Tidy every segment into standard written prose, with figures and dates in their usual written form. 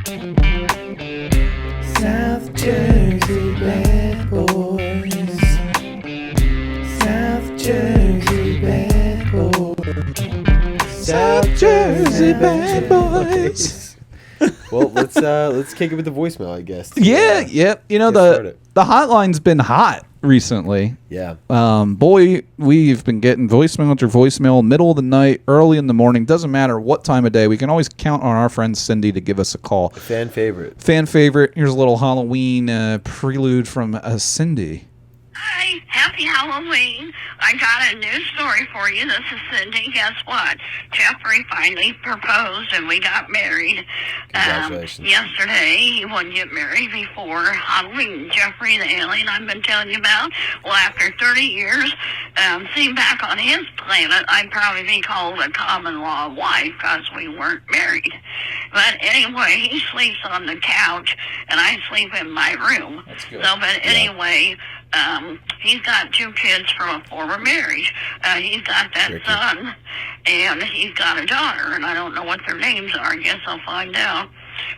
South Jersey bad boys. South Jersey bad boys. South Jersey bad boys. Well, let's kick it with the voicemail, I guess. Yeah, yep. You know, the hotline's been hot recently. Yeah. Boy, we've been getting voicemail after voicemail, middle of the night, early in the morning. Doesn't matter what time of day. We can always count on our friend Cindy to give us a call. Fan favorite. Fan favorite. Here's a little Halloween prelude from Cindy. Hi, happy Halloween. I got a news story for you. This is Cindy. Guess what? Jeffrey finally proposed and we got married. Congratulations. Yesterday. He wouldn't get married before Halloween. Jeffrey, the alien I've been telling you about. Well, after 30 years, seeing back on his planet, I'd probably be called a common law wife because we weren't married. But anyway, he sleeps on the couch and I sleep in my room. That's good. So, but anyway... he's got 2 kids from a former marriage. He's got that son, and he's got a daughter, and I don't know what their names are. I guess I'll find out.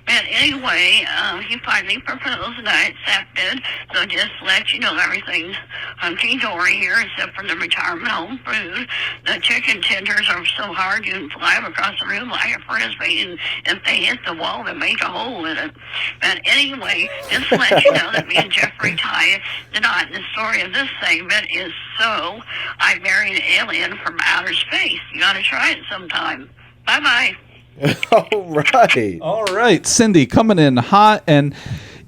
But anyway, he finally proposed, and I accepted. So just to let you know, everything's hunky-dory here, except for the retirement home food. The chicken tenders are so hard you can fly them across the room like a frisbee, and if they hit the wall, they make a hole in it. But anyway, just to let you know that me and Jeffrey tie the knot. And the story of this segment is so I married an alien from outer space. You got to try it sometime. Bye-bye. All right, Cindy coming in hot. And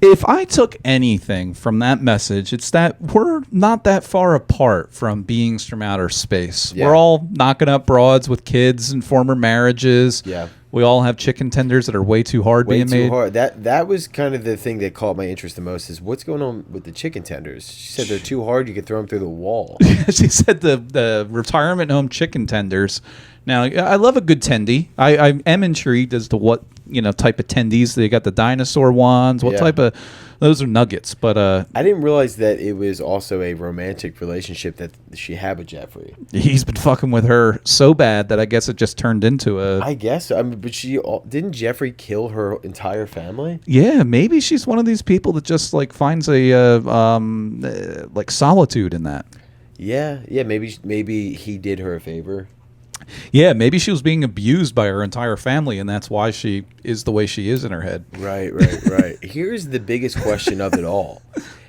if I took anything from that message, it's that we're not that far apart from beings from outer space. Yeah. We're all knocking up broads with kids and former marriages. Yeah. We all have chicken tenders that are way too hard being made. Hard. That was kind of the thing that caught my interest the most is what's going on with the chicken tenders. She said they're too hard. You could throw them through the wall. She said the retirement home chicken tenders. Now, I love a good tendy. I am intrigued as to what type of tendies. They got the dinosaur ones. What type of... Those are nuggets, but... I didn't realize that it was also a romantic relationship that she had with Jeffrey. He's been fucking with her so bad that I guess it just turned into a... I guess. I mean, but didn't Jeffrey kill her entire family? Yeah, maybe she's one of these people that just finds a solitude in that. Yeah. Maybe he did her a favor. Yeah, maybe she was being abused by her entire family, and that's why she is the way she is in her head. Right. Here's the biggest question of it all.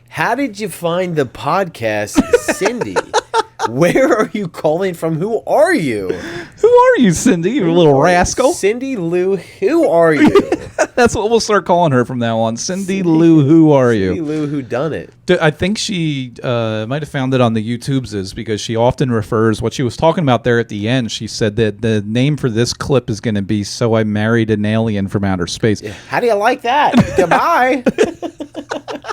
How did you find the podcast, Cindy? Where are you calling from? Who are you? Who are you, Cindy, you little rascal? Cindy Lou, who are you? That's what we'll start calling her from now on. Cindy Lou, who are you? Cindy Lou, who done it? I think she might have found it on the YouTubes because she often refers, what she was talking about there at the end, she said that the name for this clip is going to be So I Married an Alien from Outer Space. Yeah. How do you like that? Goodbye.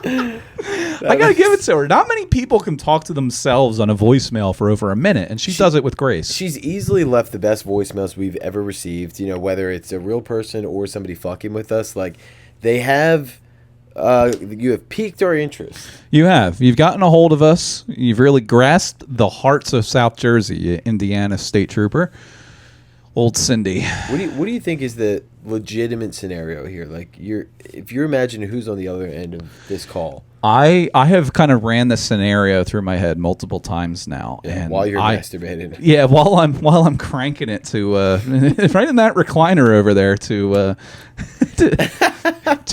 I got to give it to her. Not many people can talk to themselves on a voicemail for over a minute, and she does it with grace. She's easily left the best voicemails we've ever received, whether it's a real person or somebody fucking with us. Like, they have... you have piqued our interest. You have. You've gotten a hold of us. You've really grasped the hearts of South Jersey, Indiana State Trooper. Old Cindy. What do you think is the legitimate scenario here? Like, if you're imagining who's on the other end of this call. I have kind of ran this scenario through my head multiple times now. Yeah, and while you're masturbating. Yeah, while I'm cranking it to right in that recliner over there to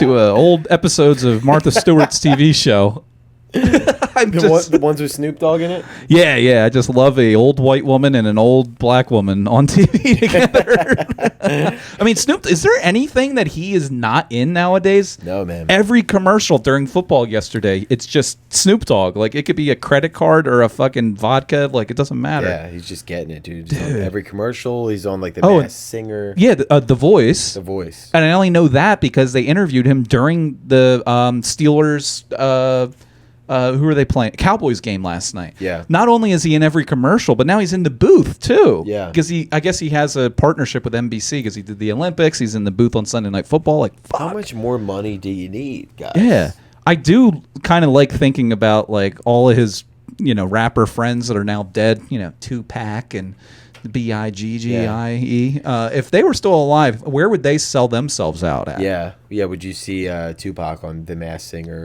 old episodes of Martha Stewart's TV show. The ones with Snoop Dogg in it? Yeah. I just love a old white woman and an old black woman on TV together. I mean, Snoop, is there anything that he is not in nowadays? No, man. Every commercial during football yesterday, it's just Snoop Dogg. Like, it could be a credit card or a fucking vodka. Like, it doesn't matter. Yeah, he's just getting it, dude. He's on every commercial. He's on, like, the Masked Singer. Yeah, The Voice. The Voice. And I only know that because they interviewed him during the Steelers... who are they playing? Cowboys game last night. Yeah. Not only is he in every commercial, but now he's in the booth too. Yeah. Because I guess he has a partnership with NBC because he did the Olympics. He's in the booth on Sunday Night Football. Like, fuck. How much more money do you need, guys? Yeah. I do kind of like thinking about like all of his, rapper friends that are now dead. Tupac and Biggie. If they were still alive, where would they sell themselves out at? Yeah. Would you see Tupac on The Masked Singer?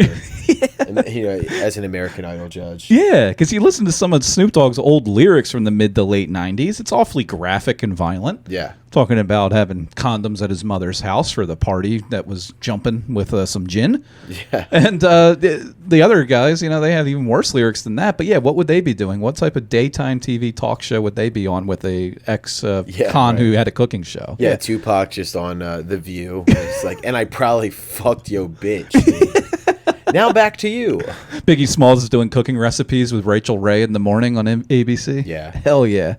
As an American Idol judge. Yeah, because you listen to some of Snoop Dogg's old lyrics from the mid to late 90s. It's awfully graphic and violent. Yeah. Talking about having condoms at his mother's house for the party that was jumping with some gin. Yeah. And the other guys, they have even worse lyrics than that. But yeah, what would they be doing? What type of daytime TV talk show would they be on with a ex-con who had a cooking show? Yeah, Tupac just on The View. It's like, and I probably fucked yo bitch. Dude. Now back to you. Biggie Smalls is doing cooking recipes with Rachel Ray in the morning on ABC. Yeah. Hell yeah.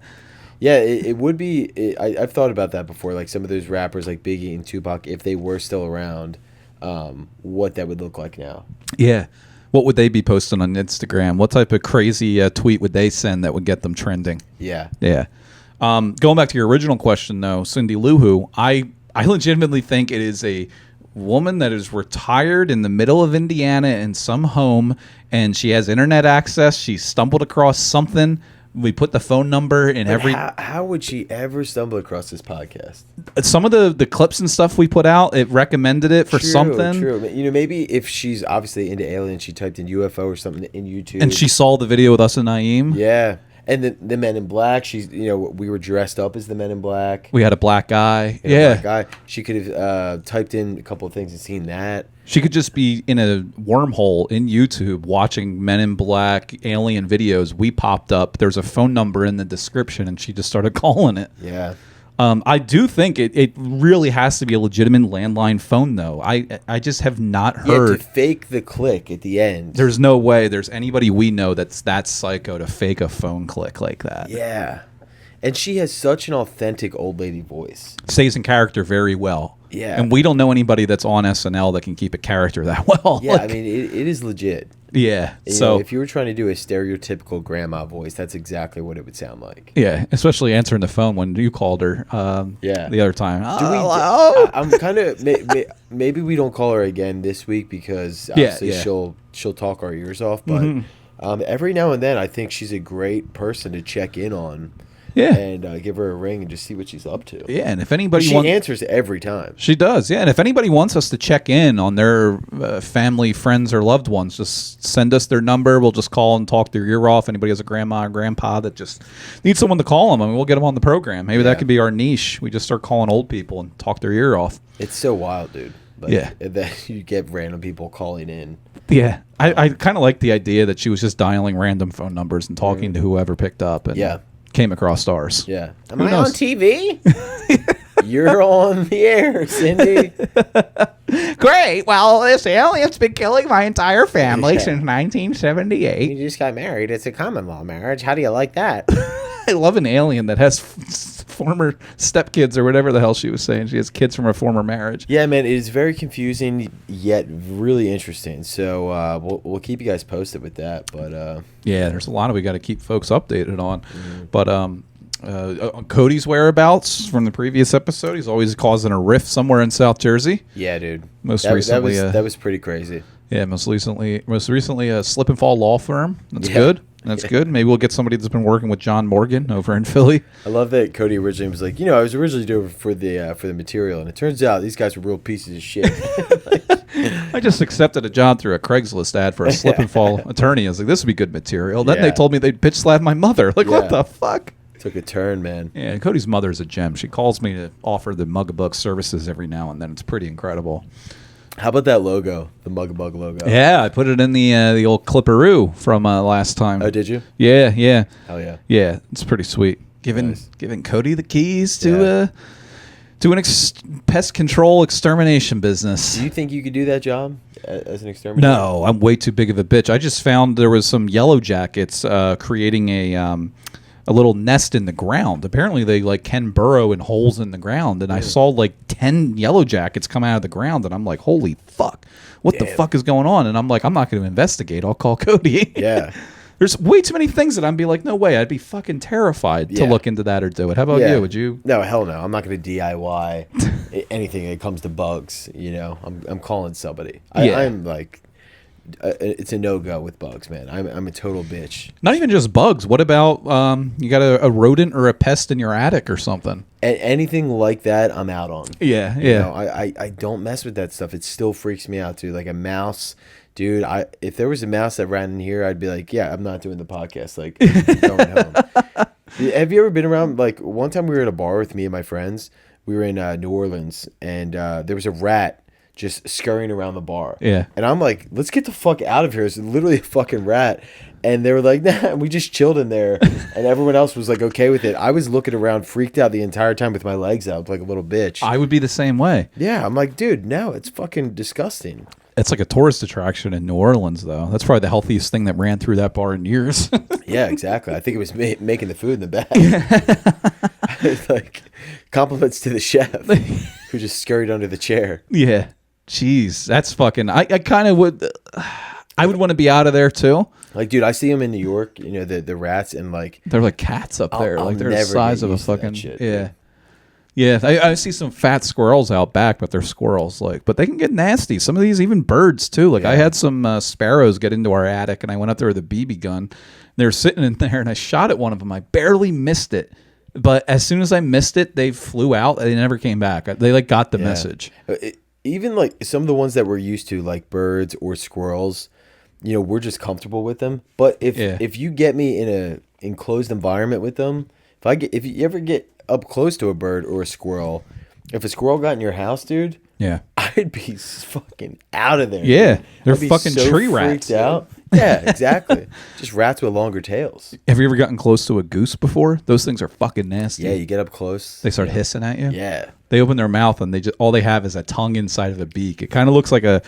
Yeah, it would be. I've thought about that before. Like some of those rappers, like Biggie and Tupac, if they were still around, what that would look like now. Yeah, what would they be posting on Instagram? What type of crazy tweet would they send that would get them trending? Yeah, yeah. Going back to your original question, though, Cindy Lou Who, I legitimately think it is a woman that is retired in the middle of Indiana in some home, and she has internet access. She stumbled across something. We put the phone number in every. How would she ever stumble across this podcast? Some of the clips and stuff we put out, it recommended it for something. True. Maybe if she's obviously into aliens, she typed in UFO or something in YouTube, and she saw the video with us and Naeem. Yeah, and the Men in Black. She's we were dressed up as the Men in Black. We had a black guy. Black guy. She could have typed in a couple of things and seen that. She could just be in a wormhole in YouTube watching Men in Black alien videos. We popped up. There's a phone number in the description, and she just started calling it. Yeah. I do think it really has to be a legitimate landline phone, though. I just have not heard. Yeah, to fake the click at the end. There's no way there's anybody we know that's that psycho to fake a phone click like that. Yeah. And she has such an authentic old lady voice. Stays in character very well. Yeah. And we don't know anybody that's on SNL that can keep a character that well. Yeah, I mean, it is legit. Yeah. So if you were trying to do a stereotypical grandma voice, that's exactly what it would sound like. Yeah, especially answering the phone when you called her the other time. I'm kind of maybe we don't call her again this week because obviously she'll talk our ears off. But every now and then, I think she's a great person to check in on. Yeah, and give her a ring and just see what she's up to. Yeah, and if anybody she answers every time. She does, yeah. And if anybody wants us to check in on their family, friends, or loved ones, just send us their number. We'll just call and talk their ear off. Anybody has a grandma or grandpa that just needs someone to call them, I mean, we'll get them on the program. Maybe that could be our niche. We just start calling old people and talk their ear off. It's so wild, dude. Like, that you get random people calling in. Yeah, I kind of like the idea that she was just dialing random phone numbers and talking to whoever picked up. And came across ours. Yeah. Am I on TV? You're on the air, Cindy. Great. Well, this alien's been killing my entire family since 1978. You just got married. It's a common law marriage. How do you like that? I love an alien that has former stepkids or whatever the hell she was saying. She has kids from her former marriage. Yeah, man, it is very confusing yet really interesting. So we'll keep you guys posted with that. But yeah, there's a lot of we got to keep folks updated on. But Cody's whereabouts from the previous episode, he's always causing a rift somewhere in South Jersey. Yeah, dude. Most recently, that was pretty crazy. Yeah, most recently a slip and fall law firm. That's good. That's good. Maybe we'll get somebody that's been working with John Morgan over in Philly. I love that Cody originally was like, I was originally doing it for the material, and it turns out these guys were real pieces of shit. I just accepted a job through a Craigslist ad for a slip and fall attorney. I was like, this would be good material. Then they told me they'd bitch slap my mother. Like, what the fuck? Took a turn, man. Yeah, Cody's mother's a gem. She calls me to offer the Mug-a-Bug services every now and then. It's pretty incredible. How about that logo, the Mug-a-Bug logo? Yeah, I put it in the old Clipperoo from last time. Oh, did you? Yeah, yeah. Hell yeah. Yeah, it's pretty sweet. Giving Cody the keys to an pest control extermination business. Do you think you could do that job as an exterminator? No, I'm way too big of a bitch. I just found there was some yellow jackets creating a little nest in the ground. Apparently they can burrow in holes in the ground, and I saw 10 yellow jackets come out of the ground, and I'm like, holy fuck, what the fuck is going on? And I'm like, I'm not going to investigate. I'll call Cody. Yeah. There's way too many things that I'd be like, no way. I'd be fucking terrified to look into that or do it. How about you? Would you? No, hell no. I'm not going to DIY anything that comes to bugs. I'm calling somebody. I'm it's a no-go with bugs, man. I'm a total bitch. Not even just bugs. What about you got a rodent or a pest in your attic or something? Anything like that, I'm out on. Yeah, You know, I don't mess with that stuff. It still freaks me out, dude. Like a mouse, dude. If there was a mouse that ran in here, I'd be like, yeah, I'm not doing the podcast. Like, I'm going home. Have you ever been around? Like one time we were at a bar with me and my friends. We were in New Orleans, and there was a rat just scurrying around the bar. Yeah. And I'm like, let's get the fuck out of here. It's literally a fucking rat. And they were like, nah, and we just chilled in there. And everyone else was like okay with it. I was looking around, freaked out the entire time with my legs out like a little bitch. I would be the same way. Yeah. I'm like, dude, no, it's fucking disgusting. It's like a tourist attraction in New Orleans, though. That's probably the healthiest thing that ran through that bar in years. Yeah, exactly. I think it was making the food in the back. It's like compliments to the chef who just scurried under the chair. Yeah. Jeez, that's fucking. I kind of would. I would want to be out of there too. Like, dude, I see them in New York. You know the rats, and like they're like cats up there. I'll like they're the never size get of a used to that fucking shit, yeah. dude. Yeah, I see some fat squirrels out back, but they're squirrels. Like, but they can get nasty. Some of these even birds too. Like I had some sparrows get into our attic, and I went up there with a BB gun. They were sitting in there, and I shot at one of them. I barely missed it, but as soon as I missed it, they flew out. They never came back. They like got the message. Even like some of the ones that we're used to, like birds or squirrels, you know, we're just comfortable with them. But if you get me in a enclosed environment with them, if you ever get up close to a bird or a squirrel, if a squirrel got in your house, dude, Yeah, I'd be fucking out of there. yeah, dude. they're I'd be fucking so tree freaked rats. out. Yeah, exactly. Just rats with longer tails. Have you ever gotten close to a goose before? Those things are fucking nasty. Yeah, you get up close. They start hissing at you. Yeah. They open their mouth and all they have is a tongue inside of the beak. It kind of looks like a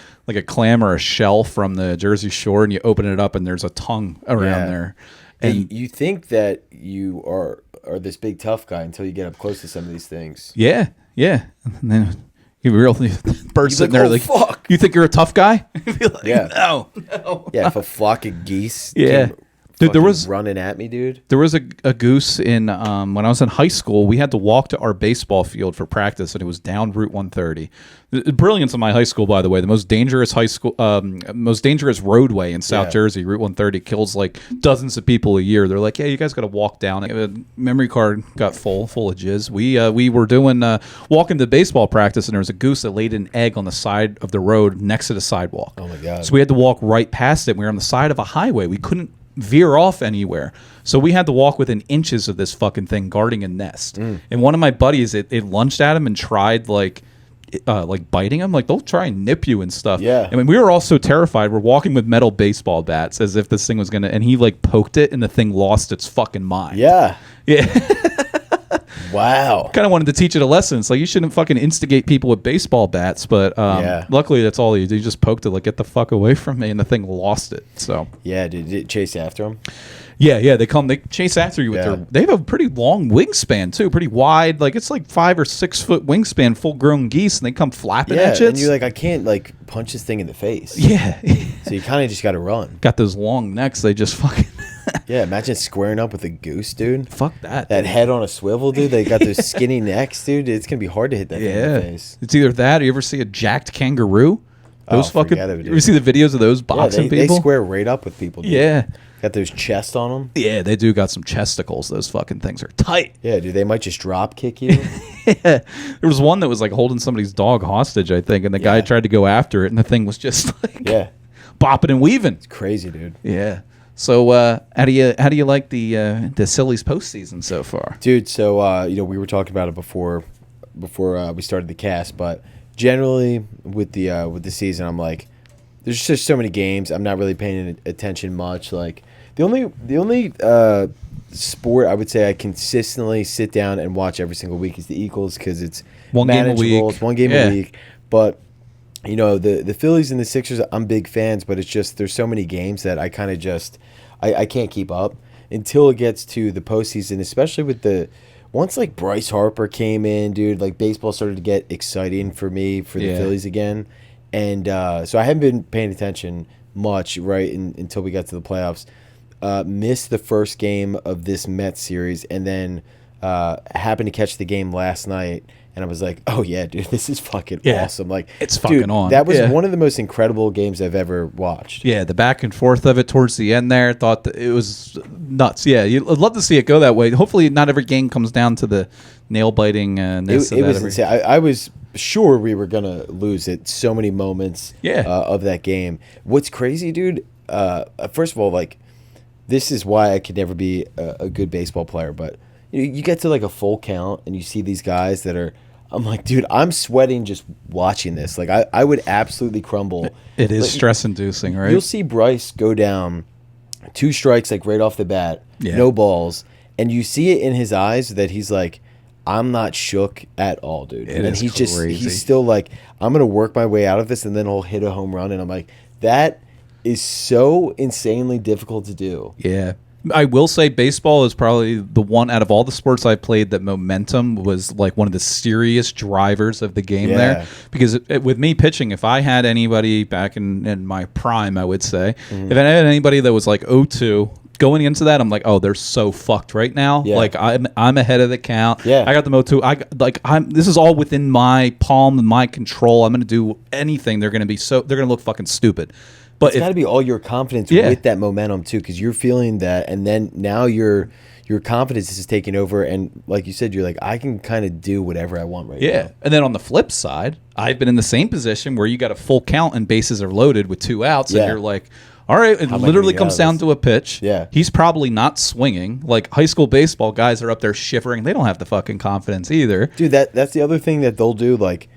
clam or a shell from the Jersey Shore, and you open it up and there's a tongue around there. And you think that you are this big tough guy until you get up close to some of these things. Yeah, yeah. And then you really burst in like, there "Oh, like, fuck." You think you're a tough guy? Like, Yeah. No. Yeah, if a flock of geese Yeah. came Dude, there fucking was- running at me, dude. There was a goose in when I was in high school. We had to walk to our baseball field for practice, and it was down Route 130. The brilliance of my high school, by the way, the most dangerous most dangerous roadway in South Jersey, Route 130, kills like dozens of people a year. They're like, yeah, you guys got to walk down it. The memory card got full of jizz. We were doing walking to baseball practice, and there was a goose that laid an egg on the side of the road next to the sidewalk. Oh my God. So we had to walk right past it. We were on the side of a highway. We couldn't veer off anywhere. So we had to walk within inches of this fucking thing guarding a nest. And one of my buddies, it lunged at him and tried like biting him. Like they'll try and nip you and stuff. Yeah. I mean, we were all so terrified. We're walking with metal baseball bats as if this thing was gonna, and he like poked it and the thing lost its fucking mind. Yeah. Yeah. Wow. Kind of wanted to teach it a lesson. It's like you shouldn't fucking instigate people with baseball bats, but luckily that's all he did. He just poked it like, get the fuck away from me, and the thing lost it. So Yeah, did it chase after him? yeah, they chase after you with they have a pretty long wingspan too, pretty wide. Like it's like 5 or 6 foot wingspan, full grown geese, and they come flapping at you. And you're like, I can't like punch this thing in the face. Yeah. So you kind of just got to run. Got those long necks. They just fucking Yeah, imagine squaring up with a goose, dude. fuck that. That head on a swivel, dude. They got those skinny necks, dude. It's gonna be hard to hit that thing in the face. It's either that or you ever see a jacked kangaroo? Those fucking. forget it, dude. You ever see the videos of those boxing they people? square right up with people, dude. Yeah. Got those chests on them. Yeah, they do got some chesticles. Those fucking things are tight. Yeah, dude. They might just drop kick you. There was one that was like holding somebody's dog hostage, I think, and the guy tried to go after it, and the thing was just like bopping and weaving. Crazy, dude. Yeah. So how do you like the Sillies postseason so far? Dude, so we were talking about it before we started the cast, but generally with the season, I'm like, there's just so many games. I'm not really paying attention much. Like the only sport I would say I consistently sit down and watch every single week is the Eagles because it's One game a manageable. week. It's one game a week, but the Phillies and the Sixers, I'm big fans, but it's just there's so many games that I kind of just I can't keep up until it gets to the postseason, especially with once like Bryce Harper came in, dude, like baseball started to get exciting for me for the Phillies again. And so I haven't been paying attention much, right, until we got to the playoffs. Missed the first game of this Mets series, and then happened to catch the game last night. and I was like, oh yeah, dude, this is fucking awesome. Like, it's fucking on. That was one of the most incredible games I've ever watched. Yeah, the back and forth of it towards the end there, thought that it was nuts. Yeah, you'd love to see it go that way. Hopefully not every game comes down to the nail-biting. It was insane. I was sure we were going to lose it. So many moments of that game. What's crazy, dude, first of all, like, this is why I could never be a good baseball player, but you get to like a full count and you see these guys that are, I'm like, dude, I'm sweating just watching this. Like, I would absolutely crumble. It is stress-inducing, right? You'll see Bryce go down 2 strikes, like, right off the bat, no balls, and you see it in his eyes that he's like, I'm not shook at all, dude. He's still like, I'm going to work my way out of this, and then he'll hit a home run, and I'm like, that is so insanely difficult to do. Yeah. I will say baseball is probably the one out of all the sports I played that momentum was like one of the serious drivers of the game there. Because with me pitching, if I had anybody back in my prime, I would say, if I had anybody that was like 0-2, going into that, I'm like, oh, they're so fucked right now. Yeah. Like I'm ahead of the count. Yeah. I got them 0-2. This is all within my palm and my control. I'm gonna do anything. They're gonna look fucking stupid. But it's got to be all your confidence with that momentum too, because you're feeling that, and then now your confidence is taking over, and like you said, you're like, I can kind of do whatever I want right now. Yeah, and then on the flip side, I've been in the same position where you got a full count and bases are loaded with 2 outs, and you're like, all right, it literally comes down to a pitch. Yeah, he's probably not swinging. Like high school baseball guys are up there shivering. They don't have the fucking confidence either, dude. That's the other thing that they'll do. Like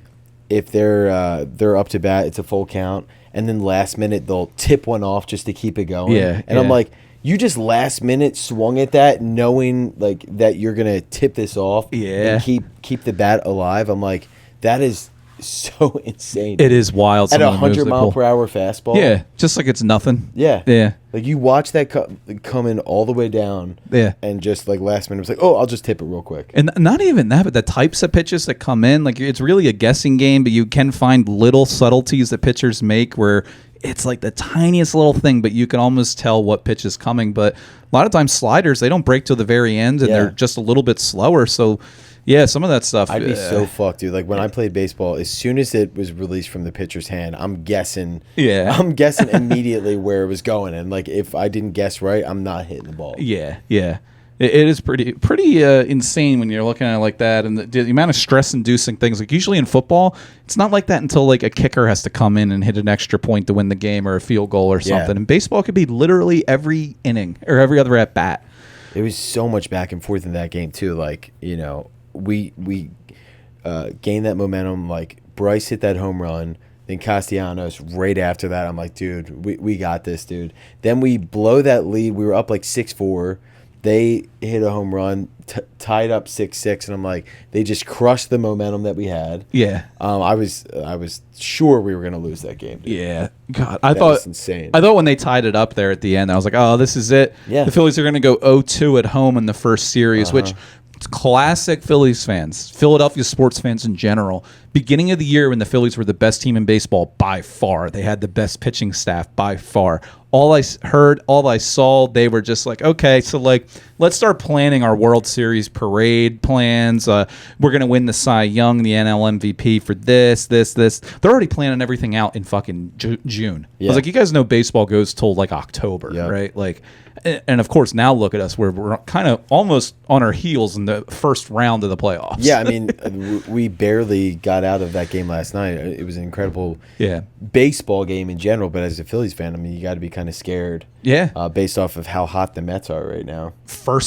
if they're up to bat, it's a full count. And then last minute they'll tip one off just to keep it going. Yeah, and I'm like, you just last minute swung at that, knowing like that you're gonna tip this off. Yeah, and keep the bat alive. I'm like, that is so insane. It is wild. At 100-mile-per-hour fastball. Yeah, just like it's nothing. Yeah, yeah. Like you watch that coming all the way down. Yeah, and just like last minute, it's like, oh, I'll just tip it real quick. And not even that, but the types of pitches that come in, like it's really a guessing game. But you can find little subtleties that pitchers make where it's like the tiniest little thing, but you can almost tell what pitch is coming. But a lot of times sliders, they don't break till the very end, and they're just a little bit slower. So. Yeah, some of that stuff. I'd be so fucked, dude. Like when I played baseball, as soon as it was released from the pitcher's hand, I'm guessing. Yeah. I'm guessing immediately where it was going, and like if I didn't guess right, I'm not hitting the ball. Yeah, yeah. It is pretty insane when you're looking at it like that, and the amount of stress-inducing things. Like usually in football, it's not like that until like a kicker has to come in and hit an extra point to win the game or a field goal or something. And baseball could be literally every inning or every other at bat. It was so much back and forth in that game too. Like we gained that momentum. Like Bryce hit that home run, then Castellanos right after that. I'm like, dude, we got this, dude. Then we blow that lead. We were up like 6-4. They hit a home run, tied up 6-6, and I'm like, they just crushed the momentum that we had. Yeah. I was sure we were gonna lose that game, dude. Yeah. God, I thought insane. I thought when they tied it up there at the end, I was like, oh, this is it. Yeah. The Phillies are gonna go 0-2 at home in the first series, which. It's classic Phillies fans, Philadelphia sports fans in general. Beginning of the year when the Phillies were the best team in baseball by far. They had the best pitching staff by far. All I heard, all I saw, they were just like, okay, so like, let's start planning our World Series parade plans. We're going to win the Cy Young, the NL MVP for this. They're already planning everything out in fucking June. Yeah. I was like, you guys know baseball goes till like October, right? Like, and of course, now look at us. We're kind of almost on our heels in the first round of the playoffs. Yeah, I mean, we barely got out of that game last night. It was an incredible baseball game in general, but as a Phillies fan, I mean, you got to be kind of scared. Yeah. Based off of how hot the Mets are right now.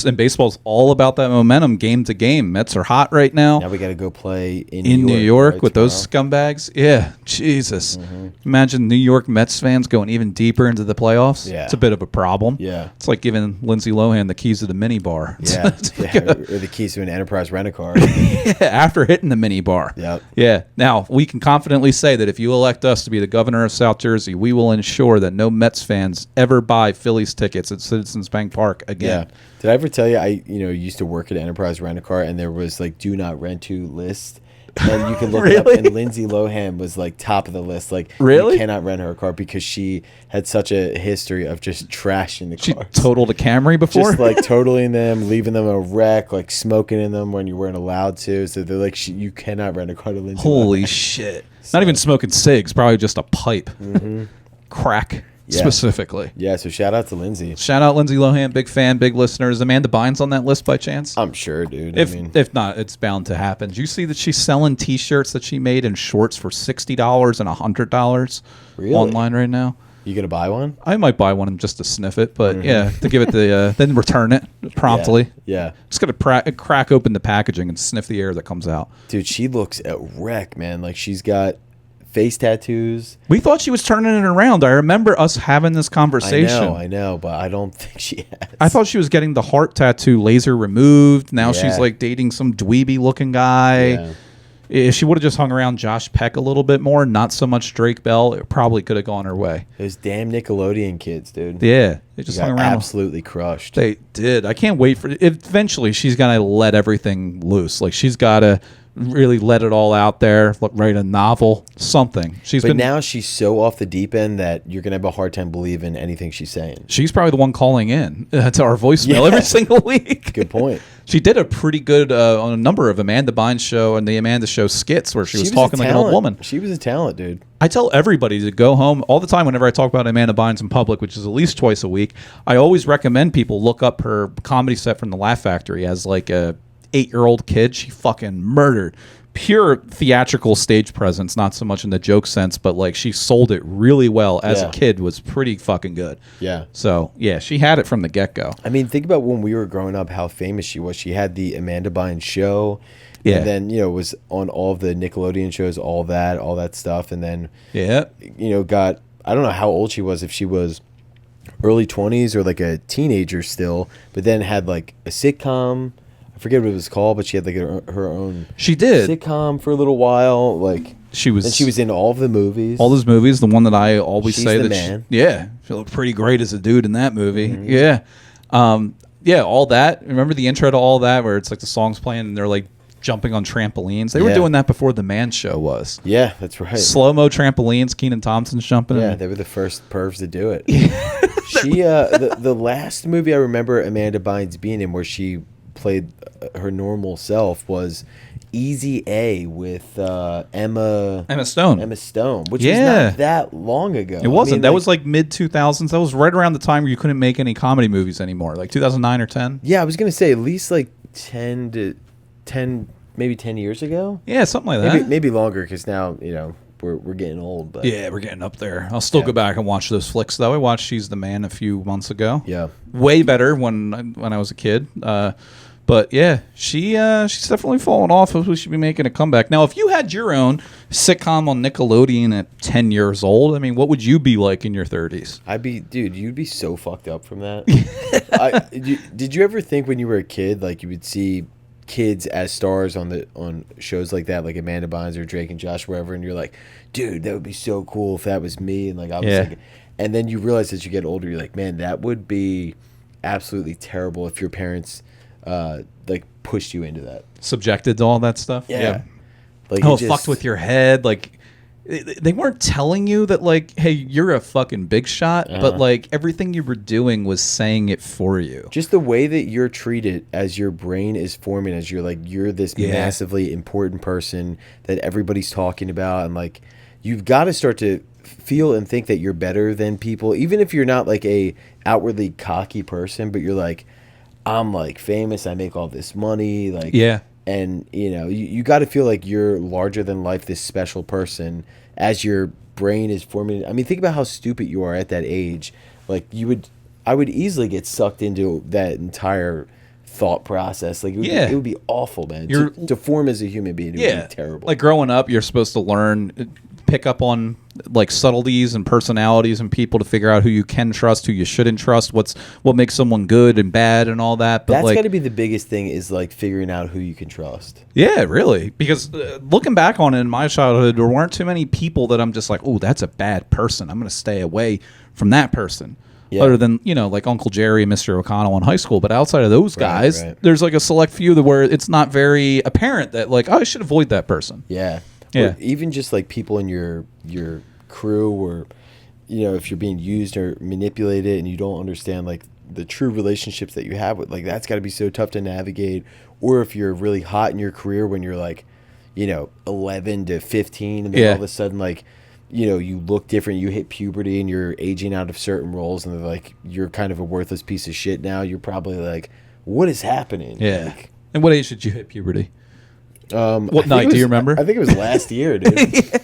And baseball's all about that momentum game to game. Mets are hot right now. Now we got to go play in New York right, with tomorrow. Those scumbags. Yeah, Jesus. Mm-hmm. Imagine New York Mets fans going even deeper into the playoffs. Yeah. It's a bit of a problem. Yeah. It's like giving Lindsay Lohan the keys to the mini bar. Yeah. Or the keys to an Enterprise rent-a-car. Yeah, after hitting the mini bar. Yep. Yeah. Now, we can confidently say that if you elect us to be the governor of South Jersey, we will ensure that no Mets fans ever buy Phillies tickets at Citizens Bank Park again. Yeah. Did I ever tell you I used to work at Enterprise Rent-A-Car, and there was like do not rent to list, And you can look it up, and Lindsay Lohan was like top of the list. Like, really? You cannot rent her a car because she had such a history of just trashing the cars. She totaled a Camry before? Just like totaling them, leaving them a wreck, like smoking in them when you weren't allowed to. So they're like, you cannot rent a car to Lindsay Holy Lohan. shit. So. Not even smoking cigs, probably just a pipe. Crack. Yeah. Specifically. Yeah, so shout out to Lindsay. Shout out Lindsay Lohan, big fan, big listener. Is Amanda Bynes on that list by chance? I'm sure, dude. If not, it's bound to happen. Do you see that she's selling T-shirts that she made in shorts for $60 and $100 online right now? You gonna buy one? I might buy one just to sniff it, but yeah, to give it the then return it promptly. Yeah. Just gotta crack open the packaging and sniff the air that comes out. Dude, she looks a wreck, man. Like she's got face tattoos. We thought she was turning it around. I remember us having this conversation. I know, but I don't think she has. I thought she was getting the heart tattoo laser removed. Now she's like dating some dweeby looking guy. Yeah. If she would have just hung around Josh Peck a little bit more, not so much Drake Bell, it probably could have gone her way. Those damn Nickelodeon kids, dude. Yeah. They just hung around. Absolutely crushed. They did. I can't wait for it. Eventually, she's going to let everything loose. Like, she's got to really let it all out there, write a novel, something. But now she's so off the deep end that you're going to have a hard time believing anything she's saying. She's probably the one calling in to our voicemail every single week. Good point. She did a pretty good on a number of Amanda Bynes show and the Amanda Show skits where she was talking like an old woman. She was a talent, dude. I tell everybody to go home all the time whenever I talk about Amanda Bynes in public, which is at least twice a week. I always recommend people look up her comedy set from the Laugh Factory as like a 8-year-old kid. She fucking murdered. Pure theatrical stage presence, not so much in the joke sense, but like she sold it really well as a kid, was pretty fucking good. Yeah. So, yeah, she had it from the get-go. I mean, think about when we were growing up, how famous she was. She had the Amanda Bynes Show. Yeah. And then, was on all of the Nickelodeon shows, all that stuff. And then, got, I don't know how old she was, if she was early 20s or like a teenager still, but then had like a sitcom. I forget what it was called, but she had like her own sitcom for a little while. Like she was in all of the movies. All those movies. The one that I always She's say the that man. She looked pretty great as a dude in that movie. Yeah. All that. Remember the intro to all that where it's like the song's playing and they're like jumping on trampolines. They were doing that before the Man Show was. Yeah, that's right. Slow-mo trampolines, Kenan Thompson's jumping. Yeah, they were the first pervs to do it. She the last movie I remember Amanda Bynes being in where she played her normal self was Easy A with Emma Stone, which was not that long ago. It wasn't. That was like mid-2000s. That was right around the time where you couldn't make any comedy movies anymore, like 2009 or 10. Yeah, I was going to say at least like 10 years ago. Yeah, something like that. Maybe longer because now, we're getting old. But yeah, we're getting up there. I'll still go back and watch those flicks, though. I watched She's the Man a few months ago. Yeah. Way better when I was a kid. But yeah, she's definitely fallen off. We should be making a comeback. Now, if you had your own sitcom on Nickelodeon at 10 years old, I mean, what would you be like in your 30s? You'd be so fucked up from that. Did you ever think when you were a kid, like you would see kids as stars on shows like that, like Amanda Bynes or Drake and Josh, wherever, and you're like, dude, that would be so cool if that was me, and like I was like, and then you realize as you get older, you're like, man, that would be absolutely terrible if your parents like pushed you into that, subjected to all that stuff. Like fucked with your head. Like they weren't telling you that like, hey, you're a fucking big shot, but like everything you were doing was saying it for you. Just the way that you're treated as your brain is forming, as you're this massively important person that everybody's talking about, and like you've got to start to feel and think that you're better than people, even if you're not like a outwardly cocky person, but you're like, I'm like famous, I make all this money, like and you got to feel like you're larger than life, this special person, as your brain is forming. I mean, think about how stupid you are at that age. Like I would easily get sucked into that entire thought process. Like it would be awful, man. To form as a human being, it would be terrible. Like growing up, you're supposed to learn, pick up on like subtleties and personalities and people to figure out who you can trust, who you shouldn't trust, what makes someone good and bad and all that. But that's got to be the biggest thing, is like figuring out who you can trust. Yeah, really. Because looking back on it in my childhood, there weren't too many people that I'm just like, oh, that's a bad person, I'm going to stay away from that person. other than, like Uncle Jerry and Mr. O'Connell in high school. But outside of those guys, there's like a select few where it's not very apparent that like, oh, I should avoid that person. Yeah. Yeah. Or even just like people in your crew, or if you're being used or manipulated and you don't understand like the true relationships that you have with, like, that's got to be so tough to navigate. Or if you're really hot in your career when you're like 11 to 15, and then all of a sudden like you look different, you hit puberty and you're aging out of certain roles, and they're like, you're kind of a worthless piece of shit now. You're probably like, what is happening? Like, and what age did you hit puberty? What night? Do you remember? I think it was last year, dude.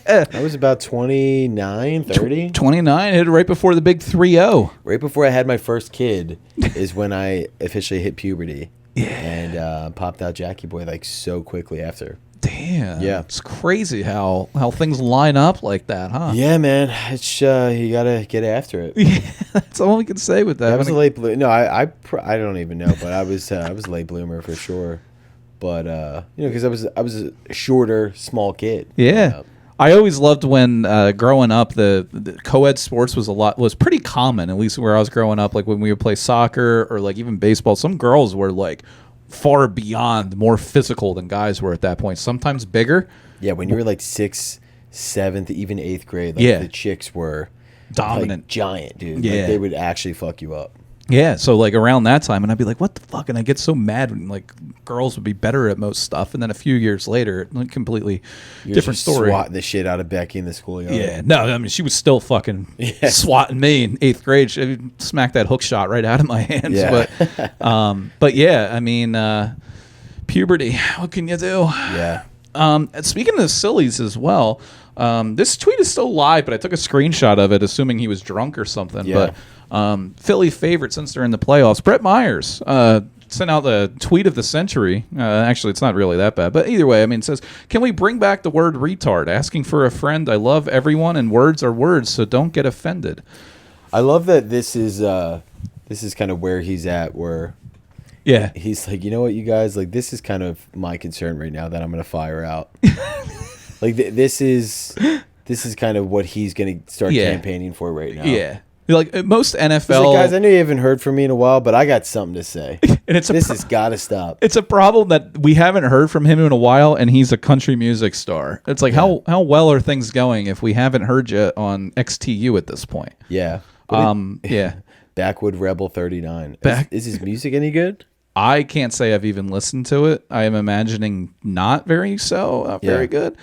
I was about 29, 30. 29. Hit it right before the big 3-0. Right before I had my first kid is when I officially hit puberty. And popped out Jackie Boy like so quickly after. Damn. Yeah. It's crazy how things line up like that, huh? Yeah, man. It's you gotta get after it. Yeah, that's all we can say with that. I was a late bloomer. No, I don't even know, but I was a late bloomer for sure. But because I was a shorter, small kid. Yeah. I always loved when growing up the co-ed sports was pretty common, at least where I was growing up. Like when we would play soccer or like even baseball, some girls were like far beyond more physical than guys were at that point. Sometimes bigger. Yeah, when you were like 6th, 7th, even 8th grade, like the chicks were dominant, like, giant, dude. Yeah, like, they would actually fuck you up. Yeah, so like around that time, and I'd be like, "What the fuck?" And I get so mad when like girls would be better at most stuff, and then a few years later, like completely different story. Swatting the shit out of Becky in the schoolyard. Yeah, no, I mean she was still fucking swatting me in 8th grade. She smacked that hook shot right out of my hands. Yeah. But yeah, I mean, puberty. What can you do? Yeah. Speaking of sillies as well, this tweet is still live, but I took a screenshot of it, assuming he was drunk or something. Yeah. But Philly favorite since they're in the playoffs, Brett Myers sent out the tweet of the century. Actually, it's not really that bad, but either way, I mean, it says, "Can we bring back the word retard? Asking for a friend. I love everyone, and words are words, so don't get offended." I love that this is kind of where he's at, where he's like, you know what, you guys, like, this is kind of my concern right now that I'm gonna fire out. Like this is kind of what he's gonna start campaigning for right now. Yeah. Like most NFL, he's like, guys, I know you haven't heard from me in a while, but I got something to say, and this has got to stop. It's a problem that we haven't heard from him in a while, and he's a country music star. It's like how well are things going if we haven't heard you on XTU at this point? Yeah. Backwood Rebel 39. Is his music any good? I can't say I've even listened to it. I am imagining not very good.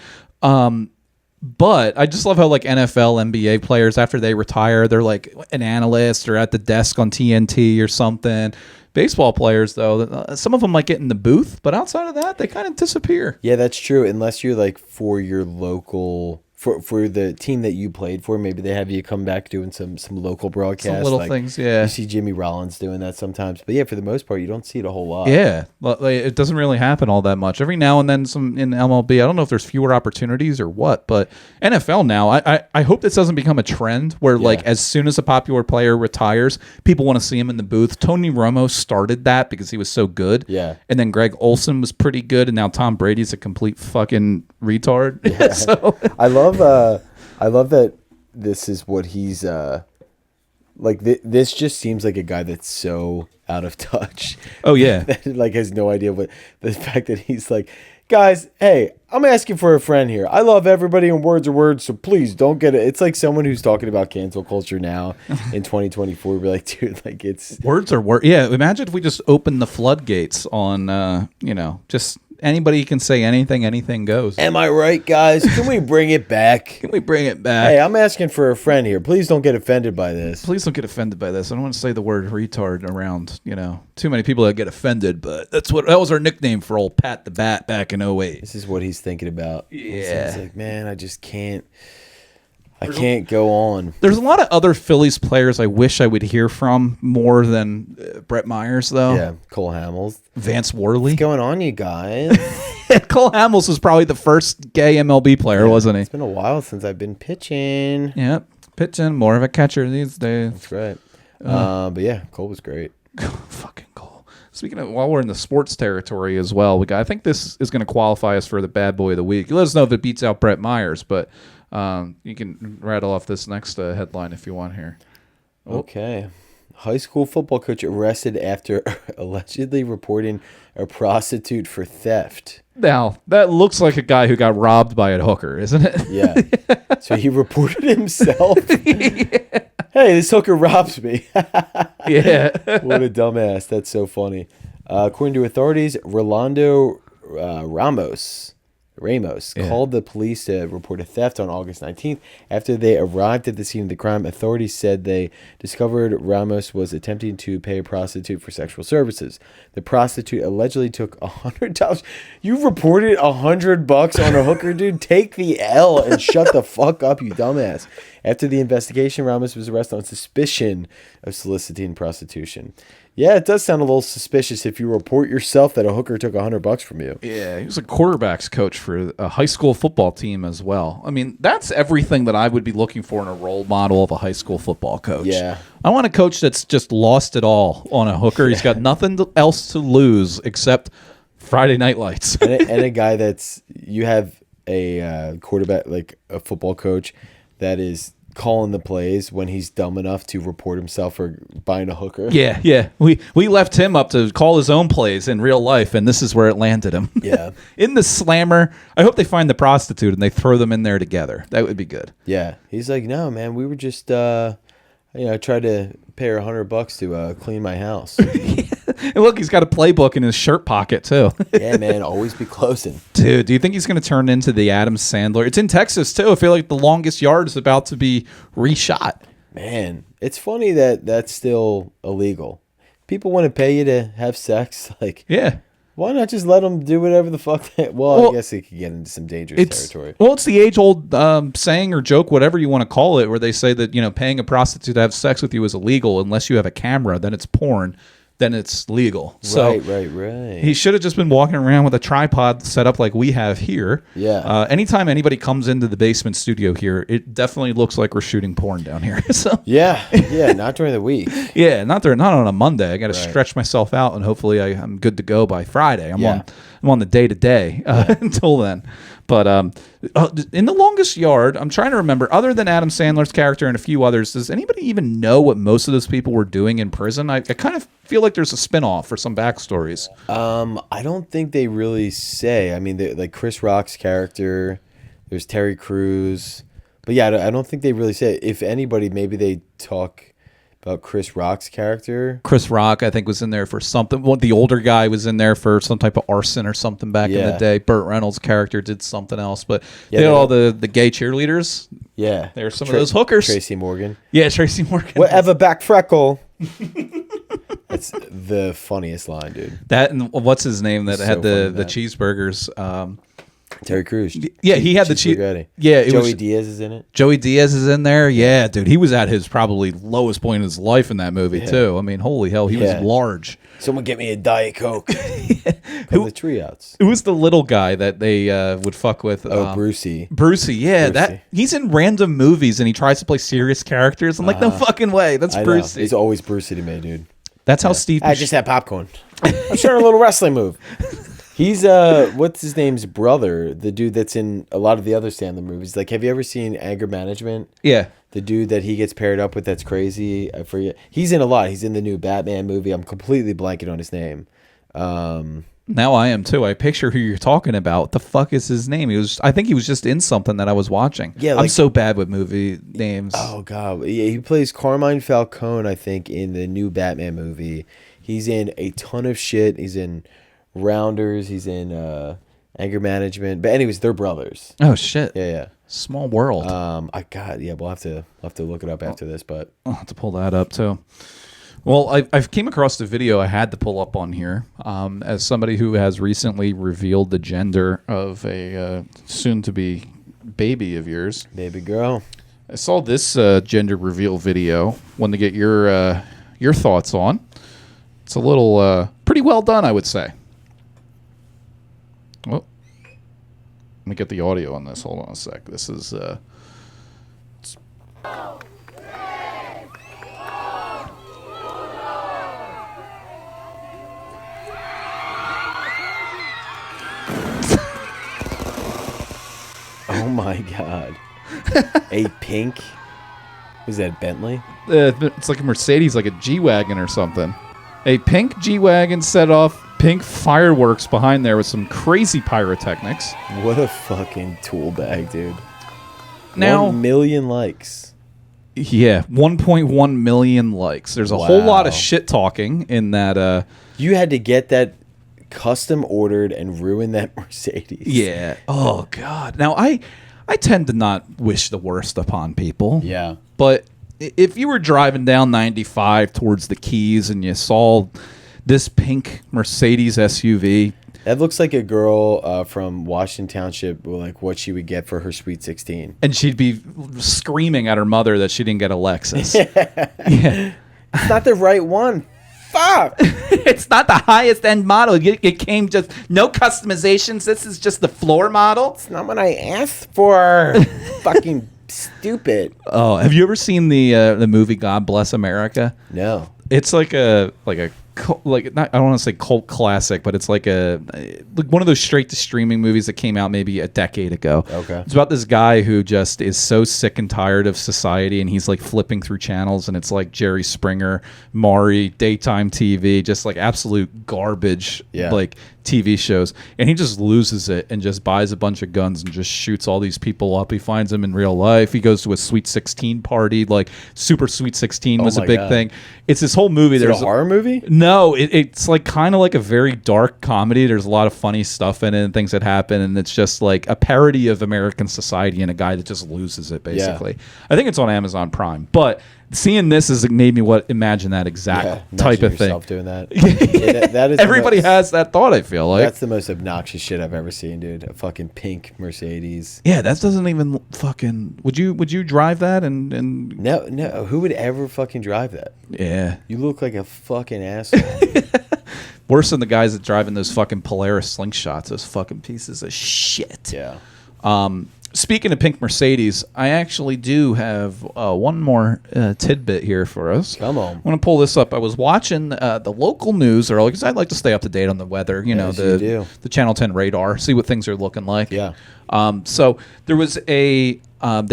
But I just love how like NFL, NBA players, after they retire, they're like an analyst or at the desk on TNT or something. Baseball players, though, some of them might get in the booth, but outside of that, they kind of disappear. Yeah, that's true. Unless you're like for your local, for the team that you played for, maybe they have you come back doing some local broadcasts. Some little things, yeah. You see Jimmy Rollins doing that sometimes. But yeah, for the most part, you don't see it a whole lot. Yeah, like, it doesn't really happen all that much. Every now and then some in MLB, I don't know if there's fewer opportunities or what, but NFL now, I hope this doesn't become a trend where like as soon as a popular player retires, people want to see him in the booth. Tony Romo started that because he was so good. Yeah. And then Greg Olson was pretty good, and now Tom Brady's a complete fucking retard. Yeah. So I love that this is what he's like. This just seems like a guy that's so out of touch. Oh yeah, that, like, has no idea what the fact that he's like, guys, hey, I'm asking for a friend here. I love everybody, and words are words, so please don't get it. It's like someone who's talking about cancel culture now in 2024. We're like, dude, like, it's words are words. Yeah, imagine if we just opened the floodgates on, just. Anybody can say anything goes. Am I right, guys? Can we bring it back? Hey, I'm asking for a friend here. Please don't get offended by this. I don't want to say the word retard around, too many people that get offended, but that was our nickname for old Pat the Bat back in 2008. This is what he's thinking about. Yeah. It's like, man, I just can't. I can't go on. There's a lot of other Phillies players I wish I would hear from more than Brett Myers, though. Yeah, Cole Hamels. Vance Worley. What's going on, you guys? Cole Hamels was probably the first gay MLB player, wasn't he? It's been a while since I've been pitching. Yep, pitching. More of a catcher these days. That's right. But yeah, Cole was great. Fucking Cole. Speaking of, while we're in the sports territory as well, I think this is going to qualify us for the bad boy of the week. Let us know if it beats out Brett Myers, but you can rattle off this next headline if you want here. Okay. High school football coach arrested after allegedly reporting a prostitute for theft. Now, that looks like a guy who got robbed by a hooker, isn't it? Yeah. So he reported himself. Hey, this hooker robs me. Yeah. What a dumbass. That's so funny. According to authorities, Rolando Ramos called the police to report a theft on August 19th. After they arrived at the scene of the crime, authorities said they discovered Ramos was attempting to pay a prostitute for sexual services. The prostitute allegedly took $100. You reported $100 on a hooker, dude? Take the L and shut the fuck up, you dumbass. After the investigation, Ramos was arrested on suspicion of soliciting prostitution. Yeah, it does sound a little suspicious if you report yourself that a hooker took $100 from you. Yeah, he was a quarterbacks coach for a high school football team as well. I mean, that's everything that I would be looking for in a role model of a high school football coach. Yeah. I want a coach that's just lost it all on a hooker. He's got nothing else to lose except Friday Night Lights. and a guy that's, you have a quarterback, like a football coach that is calling the plays when he's dumb enough to report himself for buying a hooker. Yeah. We left him up to call his own plays in real life, and this is where it landed him. Yeah. In the slammer, I hope they find the prostitute and they throw them in there together. That would be good. Yeah. He's like, no, man, we were just, I tried to pay her $100 to clean my house. And look, he's got a playbook in his shirt pocket, too. Yeah, man, always be closing. Dude, do you think he's going to turn into the Adam Sandler? It's in Texas, too. I feel like the longest yard is about to be reshot. Man, it's funny that that's still illegal. People want to pay you to have sex. Like, Yeah. why not just let them do whatever the fuck they... Well, I guess they could get into some dangerous territory. Well, it's the age-old saying or joke, whatever you want to call it, where they say that, paying a prostitute to have sex with you is illegal unless you have a camera, then it's porn. Then it's legal. So Right. he should have just been walking around with a tripod set up like we have here. Yeah. Anytime anybody comes into the basement studio here, it definitely looks like we're shooting porn down here. So Yeah, not during the week. yeah, not on a Monday. I got to stretch myself out, and hopefully I'm good to go by Friday. I'm on the day-to-day until then. But in The Longest Yard, I'm trying to remember, other than Adam Sandler's character and a few others, does anybody even know what most of those people were doing in prison? I kind of feel like there's a spinoff or some backstories. I don't think they really say. I mean, like Chris Rock's character, there's Terry Crews. But yeah, I don't think they really say. If anybody, maybe they talk about Chris Rock's character. Chris Rock, I think, was in there for something. Well, the older guy was in there for some type of arson or something back in the day. Burt Reynolds' character did something else. But they had all the gay cheerleaders. Yeah. There were some of those hookers. Tracy Morgan. Yeah, Tracy Morgan. Whatever back freckle. That's the funniest line, dude. That and what's his name that So had the funny, cheeseburgers? Terry Crews. Yeah, he had the cheese. Yeah, Joey Diaz is in it. Joey Diaz is in there. Yeah, dude, he was at his probably lowest point in his life in that movie too. I mean, holy hell, he was large. Someone get me a Diet Coke. From the Treeouts. It was the little guy that they would fuck with. Brucey. Brucey, yeah, he's in random movies and he tries to play serious characters. I'm like, no fucking way, that's Brucey. He's always Brucey to me, dude. That's how Steve. I just had popcorn. I'm showing a little wrestling move. He's what's his name's brother, the dude that's in a lot of the other Sandler movies. Like, have you ever seen Anger Management? Yeah. The dude that he gets paired up with that's crazy. I forget. He's in a lot. He's in the new Batman movie. I'm completely blanking on his name. Now I am too. I picture who you're talking about. What the fuck is his name? I think he was just in something that I was watching. Yeah, I'm so bad with movie names. Oh god, yeah, he plays Carmine Falcone, I think, in the new Batman movie. He's in a ton of shit. He's in Rounders. He's in Anger Management. But anyways, they're brothers. Oh shit. Yeah. Small world. We'll have to look it up after this, but I'll have to pull that up too. Well, I've came across the video I had to pull up on here as somebody who has recently revealed the gender of a soon-to-be baby of yours. Baby girl. I saw this gender reveal video. Wanted to get your thoughts on. It's a little pretty well done, I would say. Well, let me get the audio on this. Hold on a sec. This is... Oh my god. A pink Was that Bentley? It's like a Mercedes, like a G-Wagon or something. A pink G-Wagon set off pink fireworks behind there with some crazy pyrotechnics. What a fucking tool bag, dude. Now, 1 million likes. Yeah, 1.1 million likes. There's a whole lot of shit talking in that. You had to get that custom ordered and ruin that Mercedes. Yeah. Oh, God. Now, I tend to not wish the worst upon people. Yeah. But if you were driving down 95 towards the Keys and you saw this pink Mercedes SUV. That looks like a girl from Washington Township, like what she would get for her Sweet 16. And she'd be screaming at her mother that she didn't get a Lexus. Yeah. It's not the right one. Fuck! It's not the highest end model. It came just no customizations. This is just the floor model. It's not what I asked for. Fucking stupid. Oh, have you ever seen the movie God Bless America? No. It's like a not, I don't want to say cult classic, but it's like one of those straight to streaming movies that came out maybe a decade ago. Okay. It's about this guy who just is so sick and tired of society, and he's like flipping through channels, and it's like Jerry Springer, Maury, daytime TV, just like absolute garbage, like TV shows, and he just loses it and just buys a bunch of guns and just shoots all these people up. He finds them in real life. He goes to a Sweet 16 party, like Super Sweet 16 was a big thing. It's this whole movie. There's a horror movie? No, it's like kind of like a very dark comedy. There's a lot of funny stuff in it and things that happen, and it's just like a parody of American society and a guy that just loses it, basically. Yeah. I think it's on Amazon Prime, but seeing this has made me imagine that exact type of thing. Doing that. Yeah, that is everybody has that thought. I feel like that's the most obnoxious shit I've ever seen, dude. A fucking pink Mercedes. Yeah, that doesn't even fucking. Would you drive that? And no. Who would ever fucking drive that? Yeah, you look like a fucking asshole. Worse than the guys that driving those fucking Polaris slingshots. Those fucking pieces of shit. Yeah. Speaking of pink Mercedes, I actually do have one more tidbit here for us. Come on. I'm going to pull this up. I was watching the local news earlier because I'd like to stay up to date on the weather, the Channel 10 radar, see what things are looking like. Yeah. So there was they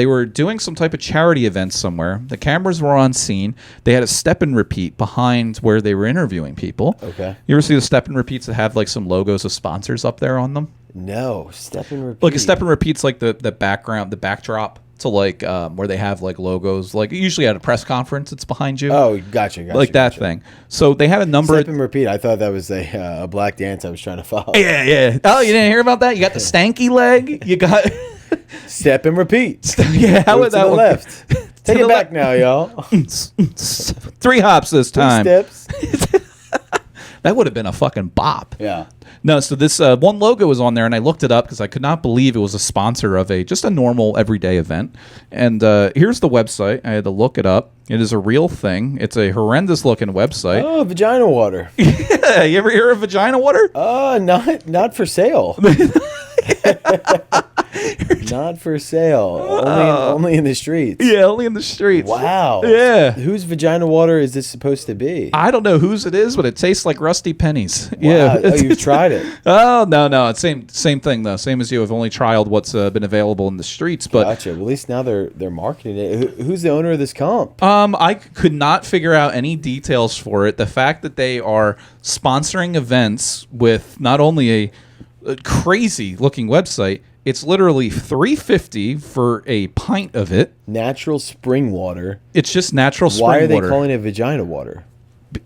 were doing some type of charity event somewhere. The cameras were on scene. They had a step and repeat behind where they were interviewing people. Okay. You ever see the step and repeats that have like some logos of sponsors up there on them? No, step and repeat. Like a step and repeat's like the background, the backdrop to like where they have like logos. Like usually at a press conference, it's behind you. Oh, gotcha. Like that thing. So they had a number. Step and repeat. I thought that was a black dance I was trying to follow. Yeah. Oh, you didn't hear about that? You got the stanky leg. You got step and repeat. Yeah, how would that one? Left. Take it back now, y'all. 3 hops this time. 3 steps. That would have been a fucking bop. Yeah. No, so this one logo was on there, and I looked it up because I could not believe it was a sponsor of just a normal everyday event. And here's the website. I had to look it up. It is a real thing. It's a horrendous looking website. Oh, VaginaWATER. Yeah, you ever hear of VaginaWATER? Not for sale. Not for sale. Only in the streets. Yeah, only in the streets. Wow. Yeah. Whose VaginaWATER is this supposed to be? I don't know whose it is, but it tastes like rusty pennies. Wow. Yeah. Oh, you've tried it. Oh, no. It's same thing though. Same as you. I've only trialed what's been available in the streets. But gotcha. Well, at least now they're marketing it. Who's the owner of this comp? I could not figure out any details for it. The fact that they are sponsoring events with not only a crazy looking website, it's literally $3.50 for a pint of it. Natural spring water. It's just natural spring water. Why are they water. calling it vagina water?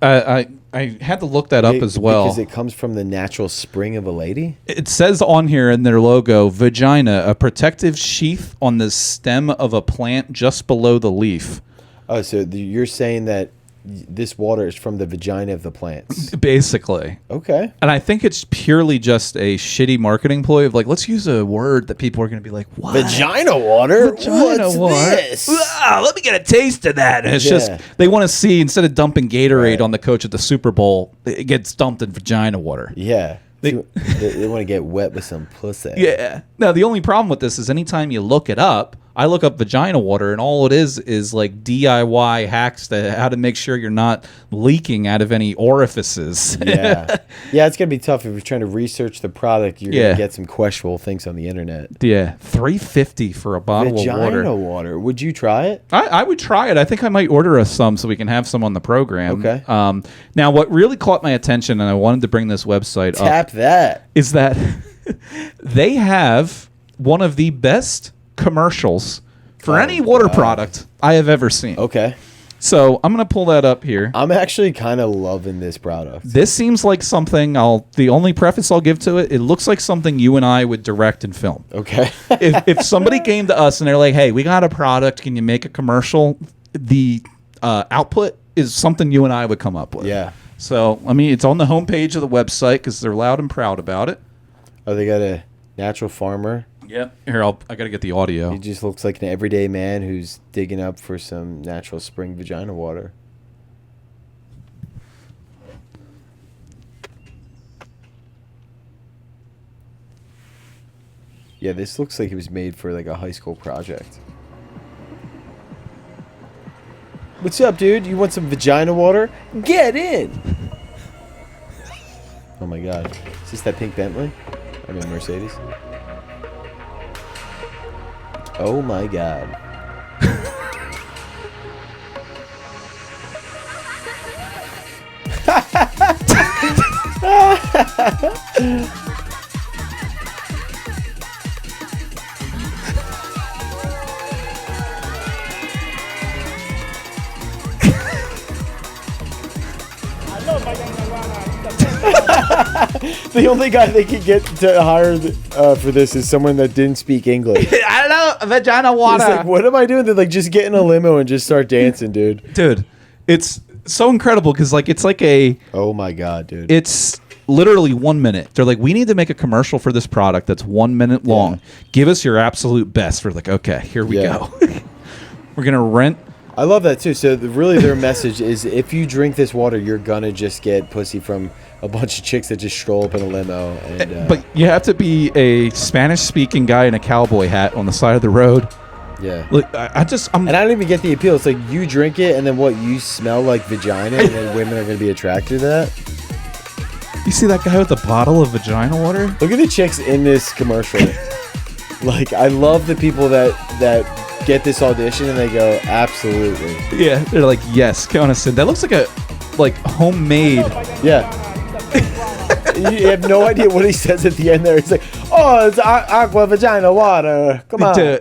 I had to look that up as well. Because it comes from the natural spring of a lady? It says on here in their logo, vagina, a protective sheath on the stem of a plant just below the leaf. Oh, so you're saying that this water is from the vagina of the plants? Basically. Okay. And I think it's purely just a shitty marketing ploy of like, let's use a word that people are going to be like, what? Vagina water? What's water? This? Let me get a taste of that. And it's just, they want to see, instead of dumping Gatorade on the coach at the Super Bowl, it gets dumped in vagina water. Yeah. They want to get wet with some pussy. Yeah. Now, the only problem with this is anytime you look it up I look up vagina water, and all it is like DIY hacks to how to make sure you're not leaking out of any orifices. Yeah. Yeah, it's going to be tough if you're trying to research the product. You're going to get some questionable things on the internet. Yeah, $3.50 for a bottle of water. Vagina water. Would you try it? I would try it. I think I might order us some so we can have some on the program. Okay. Now, what really caught my attention, and I wanted to bring this website Tap up, that. is that they have one of the best commercials for any water product I have ever seen. Okay. So I'm going to pull that up here. I'm actually kind of loving this product. This seems like something the only preface I'll give to it, it looks like something you and I would direct and film. Okay. if somebody came to us and they're like, hey, we got a product, can you make a commercial? The output is something you and I would come up with. Yeah. So, I mean, it's on the homepage of the website because they're loud and proud about it. Oh, they got a natural farmer. Yep. Here, I got to get the audio. He just looks like an everyday man who's digging up for some natural spring vagina water. Yeah, this looks like it was made for like a high school project. What's up, dude? You want some vagina water? Get in! Oh my god. Is this that pink Bentley? I mean, Mercedes. Oh my god. The only guy they could get to hire for this is someone that didn't speak English. I love vagina water. It's like, what am I doing? They're like, just get in a limo and just start dancing, dude. Dude, it's so incredible because like it's like a... Oh my god, dude. It's literally 1 minute. They're like, we need to make a commercial for this product that's 1 minute long. Yeah. Give us your absolute best. We're like, okay, here we go. We're going to rent... I love that too. So really their message is if you drink this water, you're going to just get pussy from a bunch of chicks that just stroll up in a limo. And, but you have to be a Spanish-speaking guy in a cowboy hat on the side of the road. Yeah. Look, and I don't even get the appeal. It's like you drink it and then what? You smell like vagina and then women are going to be attracted to that? You see that guy with the bottle of vagina water? Look at the chicks in this commercial. Like, I love the people that get this audition and they go, absolutely. Yeah, they're like, yes, count us in. That looks like a homemade. Yeah. You have no idea what he says at the end there. He's like, oh, it's aqua vagina water. Come on.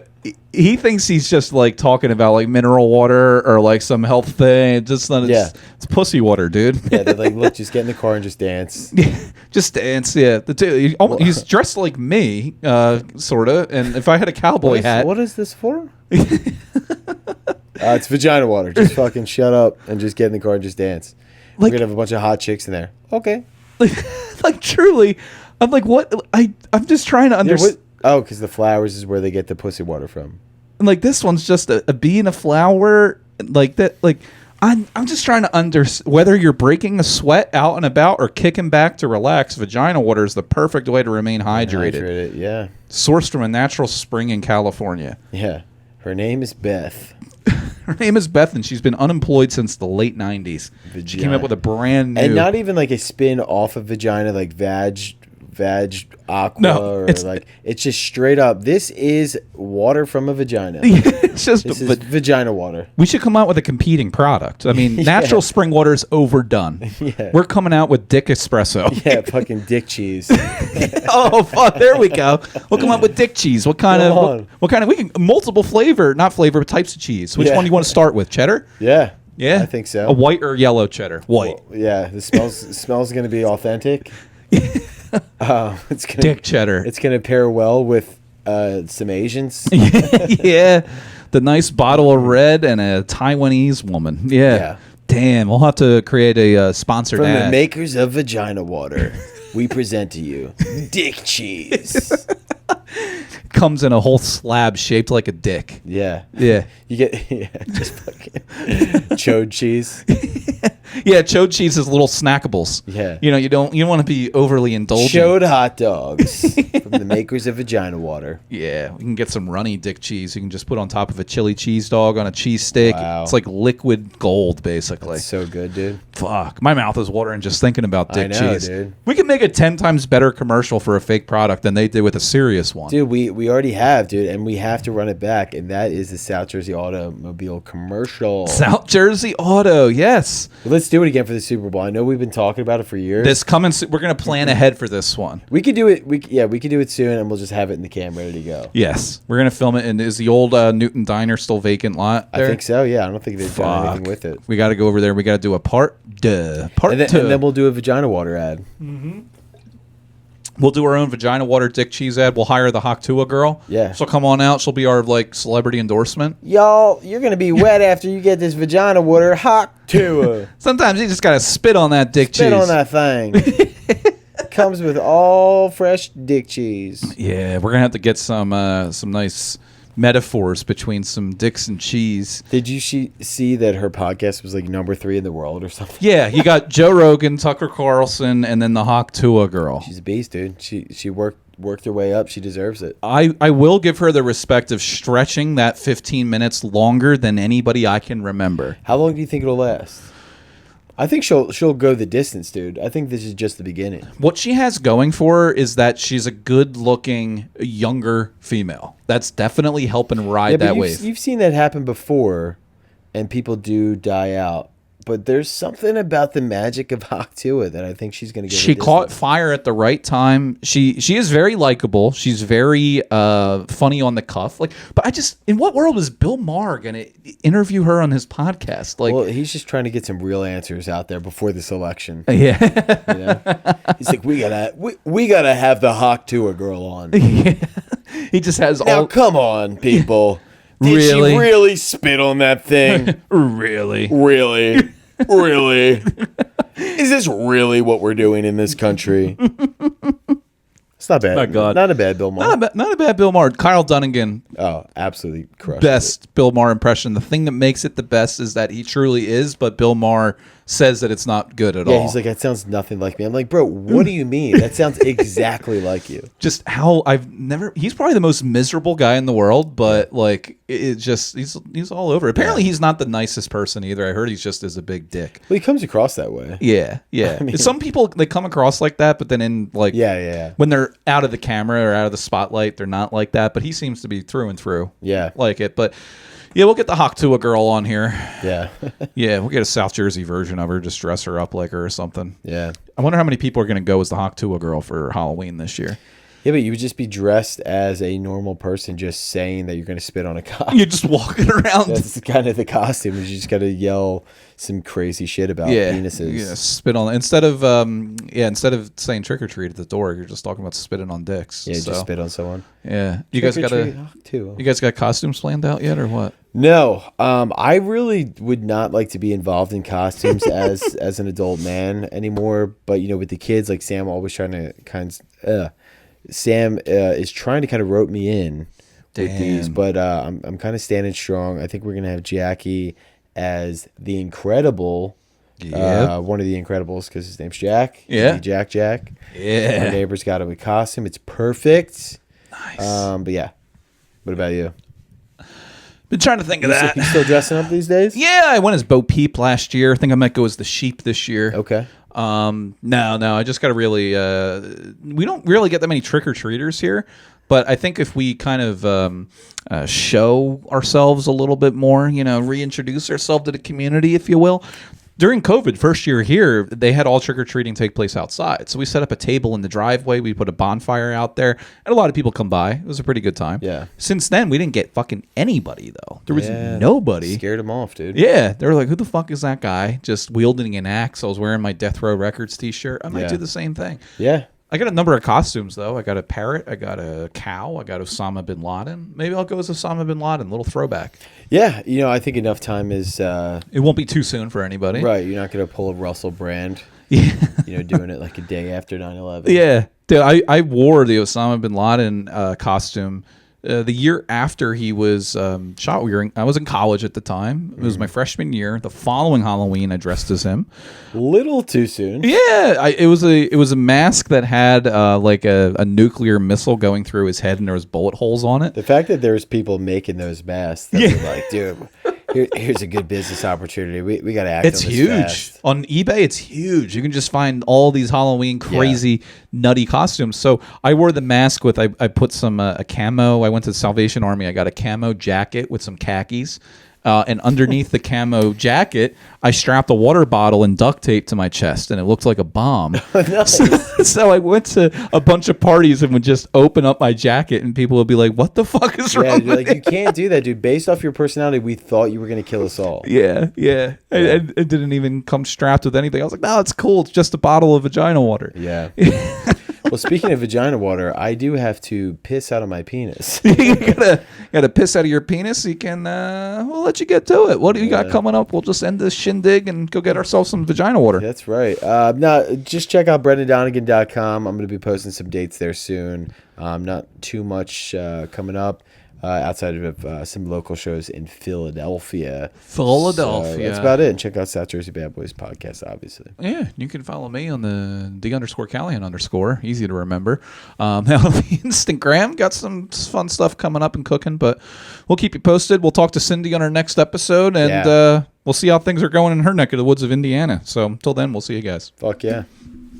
He thinks he's just like talking about like mineral water or like some health thing. It's pussy water, dude. Yeah, they're like, look, just get in the car and just dance. Just dance, yeah. He's dressed like me, sort of. And if I had a cowboy hat. What is this for? It's vagina water. Just fucking shut up and just get in the car and just dance. We're going to have a bunch of hot chicks in there. Okay. Like truly, I'm like, what? I'm just trying to understand. Oh, because the flowers is where they get the pussy water from. And like this one's just a bee and a flower, like that. Like I'm just trying to understand whether you're breaking a sweat out and about or kicking back to relax. Vagina water is the perfect way to remain hydrated. Yeah. Sourced from a natural spring in California. Yeah. Her name is Beth. Her name is Beth, and she's been unemployed since the late 90s. Vagina. She came up with a brand new... And not even like a spin off of vagina, like Vag Aqua. No, it's just straight up. This is water from a vagina. This is vagina water. We should come out with a competing product. I mean, natural spring water is overdone. Yeah. We're coming out with Dick Espresso. Yeah, fucking dick cheese. Oh, fuck, there we go. We'll come up with Dick cheese. What kind of we can multiple not flavor, but types of cheese. Which one do you want to start with? Cheddar? Yeah. Yeah. I think so. A white or yellow cheddar? White. Well, yeah, the smells going to be authentic. It's gonna, Dick cheddar. It's going to pair well with some Asians. Yeah. The nice bottle of red and a Taiwanese woman. Yeah. Damn, we'll have to create a sponsored From ad. the makers of vagina water, we present to you dick cheese. Comes in a whole slab shaped like a dick. Yeah. Yeah. You get just fucking chode cheese. Yeah, chode cheese is little snackables. Yeah. You don't want to be overly indulgent. Chode hot dogs from the makers of VaginaWATER. Yeah, we can get some runny dick cheese. You can just put on top of a chili cheese dog on a cheese steak. Wow. It's like liquid gold, basically. That's so good, dude. Fuck, my mouth is watering just thinking about dick I know, cheese. dude. We could make a 10 times better commercial for a fake product than they did with a serious one. Dude, we already have, dude, and we have to run it back, and that is the South Jersey Automobile commercial. South Jersey Auto, yes. Let's do it again for the Super Bowl. I know we've been talking about it for years. This coming, we're gonna plan ahead for this one. We could do it. We could do it soon, and we'll just have it in the cam ready to go. Yes, we're gonna film it. And is the old Newton Diner still vacant lot there? I think so. Yeah, I don't think they've done anything with it. We got to go over there. We got to do a part two. And then we'll do a VaginaWATER ad. We'll do our own VaginaWATER dick cheese ad. We'll hire the H2Whoa girl. Yeah. She'll come on out. She'll be our celebrity endorsement. Y'all, you're gonna be wet after you get this VaginaWATER hot to Sometimes you just gotta spit on that dick cheese. spit on that thing. Comes with all fresh dick cheese. Yeah, we're gonna have to get some nice metaphors between some dicks and cheese. Did you see that her podcast was like #3 in the world or something? Yeah, you got Joe Rogan, Tucker Carlson, and then the H2Whoa girl. She's a beast, dude. She worked her way up. She deserves it. I will give her the respect of stretching that 15 minutes longer than anybody I can remember. How long do you think it'll last? I think she'll go the distance, dude. I think this is just the beginning. What she has going for her is that she's a good-looking, younger female. That's definitely helping ride that wave. You've seen that happen before, and people do die out. But there's something about the magic of H2Whoa that I think she's going to get. She caught fire at the right time. She is very likable. She's very funny on the cuff. But in what world is Bill Maher going to interview her on his podcast? Well, he's just trying to get some real answers out there before this election. Yeah. You know? He's like, we gotta have the H2Whoa girl on. He just has Now, come on, people. Did Really? she really spit on that thing? Really? Really? Really? Is this really what we're doing in this country? It's not bad. My God. Not a bad Bill Maher. Not a bad Bill Maher. Kyle Donegan, Oh, absolutely crushed best Bill Maher impression. The thing that makes it the best is that he truly is, but Bill Maher says that it's not good at all. Yeah, he's like, that sounds nothing like me. I'm like, bro, what do you mean? That sounds exactly like you. Just how he's probably the most miserable guy in the world, but he's all over. Apparently he's not the nicest person either. I heard he's just as a big dick. Well, he comes across that way. Yeah. I mean- Some people, they come across like that, but then Yeah. when they're out of the camera or out of the spotlight, they're not like that. But he seems to be through and through. Yeah. Like it. But yeah, we'll get the H2Whoa girl on here. Yeah. Yeah, we'll get a South Jersey version of her, just dress her up like her or something. Yeah. I wonder how many people are going to go as the H2Whoa girl for Halloween this year. Yeah, but you would just be dressed as a normal person just saying that you're going to spit on a cop. You're just walking around. That's kind of the costume. You just got to yell some crazy shit about penises. Yeah, spit on instead of saying trick or treat at the door, you're just talking about spitting on dicks. Yeah, just spit on someone. Yeah, you guys got costumes planned out yet or what? No, I really would not like to be involved in costumes as an adult man anymore. But with the kids, like Sam, always trying to Sam is trying to kind of rope me in with these, but I'm kind of standing strong. I think we're gonna have Jackie as the Incredible, one of the Incredibles because his name's Jack. Yeah, Jack. Yeah, my neighbor's got him a costume. It's perfect. Nice. But yeah, what about you? Been trying to think of that. You still dressing up these days? Yeah, I went as Bo Peep last year. I think I might go as the sheep this year. Okay. No, I just got to really, we don't really get that many trick-or-treaters here, but I think if we kind of show ourselves a little bit more, reintroduce ourselves to the community, if you will. During COVID, first year here, they had all trick-or-treating take place outside. So we set up a table in the driveway. We put a bonfire out there. And a lot of people come by. It was a pretty good time. Yeah. Since then, we didn't get fucking anybody, though. There was nobody. Scared them off, dude. Yeah. They were like, who the fuck is that guy? Just wielding an axe. I was wearing my Death Row Records t-shirt. I might do the same thing. Yeah. I got a number of costumes, though. I got a parrot. I got a cow. I got Osama bin Laden. Maybe I'll go as Osama bin Laden. Little throwback. Yeah. I think enough time is... it won't be too soon for anybody. Right. You're not going to pull a Russell Brand. Yeah. Doing it like a day after 9/11. Yeah. Dude, I wore the Osama bin Laden costume the year after he was shot. I was in college at the time. It was my freshman year. The following Halloween, I dressed as him. Little too soon. Yeah, it was a mask that had like a nuclear missile going through his head, and there was bullet holes on it. The fact that there's people making those masks, that are like, dude, here's a good business opportunity. We got to act. It's on this huge fast. on eBay. It's huge. You can just find all these Halloween crazy nutty costumes. So I wore the mask with I put some a camo. I went to the Salvation Army. I got a camo jacket with some khakis. And underneath the camo jacket, I strapped a water bottle and duct tape to my chest, and it looked like a bomb. Nice. So I went to a bunch of parties and would just open up my jacket, and people would be like, "What the fuck is wrong?" Like, you can't do that, dude. Based off your personality, we thought you were going to kill us all. Yeah. It didn't even come strapped with anything. I was like, "No, it's cool. It's just a bottle of vagina water." Yeah. Well, speaking of vagina water, I do have to piss out of my penis. You gotta piss out of your penis. You can. We'll let you get to it. What do you got coming up? We'll just end this shindig and go get ourselves some vagina water. That's right. Now, just check out BrendanDonegan.com. I'm going to be posting some dates there soon. Not too much coming up. Outside of some local shows in Philadelphia. So that's about it. And check out South Jersey Bad Boys podcast, obviously. Yeah, you can follow me on the D_Callahan_. Easy to remember. Instagram. Got some fun stuff coming up and cooking, but we'll keep you posted. We'll talk to Cindy on our next episode, and we'll see how things are going in her neck of the woods of Indiana. So until then, we'll see you guys. Fuck yeah.